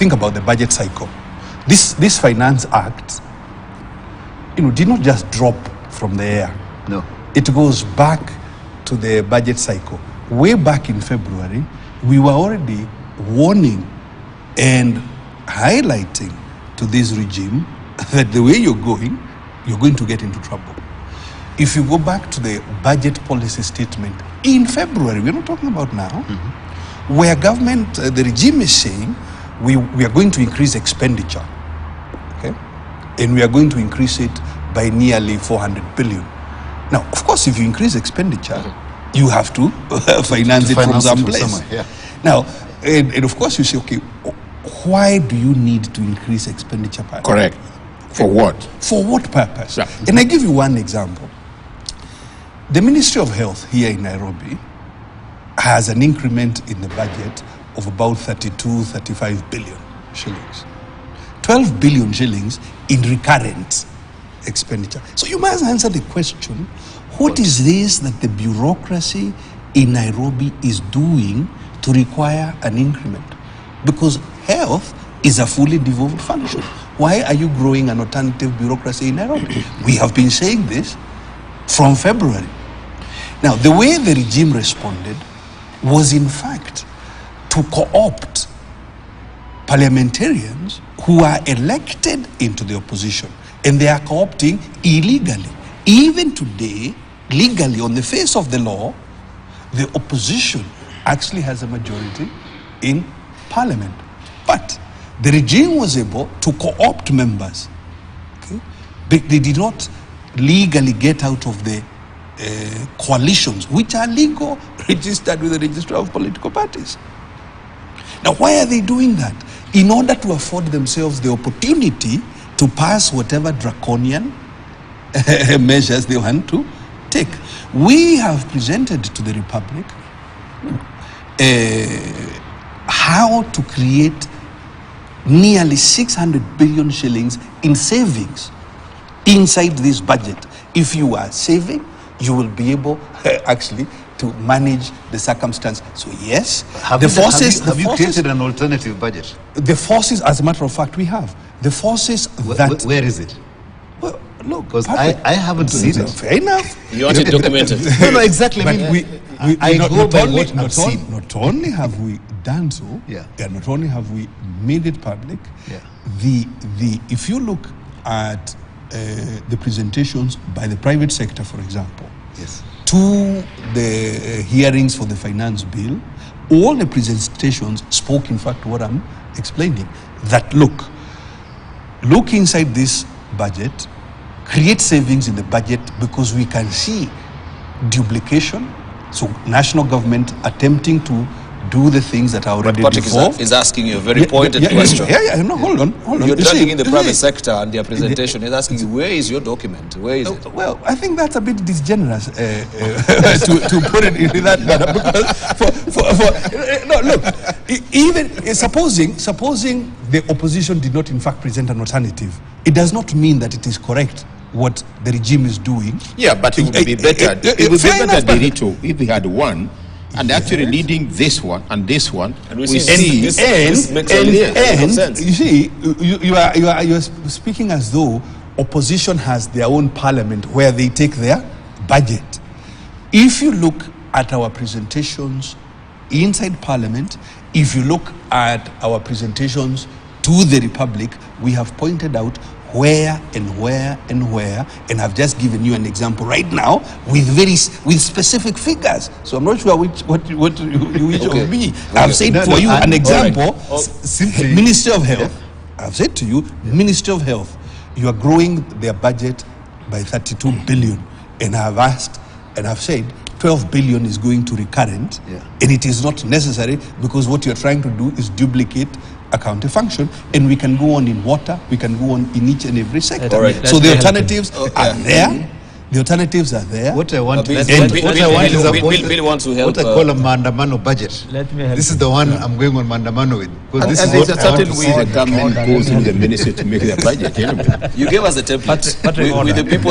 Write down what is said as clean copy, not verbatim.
think about the budget cycle. This Finance Act, did not just drop from the air. No. It goes back to the budget cycle. Way back in February, we were already warning and highlighting to this regime that the way you're going to get into trouble. If you go back to the budget policy statement in February, we're not talking about now, where government, the regime is saying, we are going to increase expenditure, okay? And we are going to increase it by nearly 400 billion. Now, of course, if you increase expenditure, you have to finance it from some place. Yeah. Now, and of course you say, okay, why do you need to increase expenditure? Correct. For what? For what purpose? Yeah. And I give you one example. The Ministry of Health here in Nairobi has an increment in the budget of about 35 billion shillings. 12 billion shillings in recurrent expenditure. So you must answer the question, what is this that the bureaucracy in Nairobi is doing to require an increment? Because health is a fully devolved function. Why are you growing an alternative bureaucracy in Nairobi? We have been saying this from February. Now, the way the regime responded was in fact to co-opt parliamentarians who are elected into the opposition, and they are co-opting illegally. Even today, legally, on the face of the law, the opposition actually has a majority in parliament. But the regime was able to co-opt members. Okay? They did not legally get out of the coalitions, which are legal, registered with the Register of Political Parties. Now, why are they doing that? In order to afford themselves the opportunity to pass whatever draconian measures they want to take. We have presented to the Republic how to create nearly 600 billion shillings in savings inside this budget. If you are saving, you will be able actually to manage the circumstance. So yes, Have you created an alternative budget? The forces, as a matter of fact, we have. The forces where is it? Well, look, because I haven't seen it. Fair enough. You want it documented. No, exactly. But I go by what I've seen. Not only have we done so, and not only have we made it public, if you look at the presentations by the private sector, for example, to the hearings for the finance bill, all the presentations spoke, in fact, what I'm explaining, that look inside this budget, create savings in the budget, because we can see duplication. So national government attempting to do the things that are already devolved. Is asking you a very pointed question. No, hold on. You're dragging in the private sector and their presentation. Is asking you, where is your document? Where is it? Well, I think that's a bit disgenerous to put it in that manner. Because no, look, even supposing the opposition did not in fact present an alternative, it does not mean that it is correct what the regime is doing. Yeah, but it would be better. It would be better, Ndiritu, if we had one, and actually leading this one and this one, and we see this makes sense. You see, you are speaking as though opposition has their own parliament where they take their budget. If you look at our presentations inside parliament, if you look at our presentations to the Republic, we have pointed out where and have just given you an example right now with specific figures. So I'm not sure which of me. I've said for you an example. Simply, Ministry of Health. I've said to you, Ministry of Health, you are growing their budget by 32 billion, and I've asked and I've said 12 billion is going to recurrent, and it is not necessary, because what you're trying to do is duplicate a county function, and we can go on in water, we can go on in each and every sector. Right. So the alternatives are there. The alternatives are there. What I want Bill wants to help. What I call a mandamano budget. Let me help. This is the one I'm going on mandamano with. And there's a certain way the government goes through the ministry to make their budget. You gave us the template. Patrick, with the people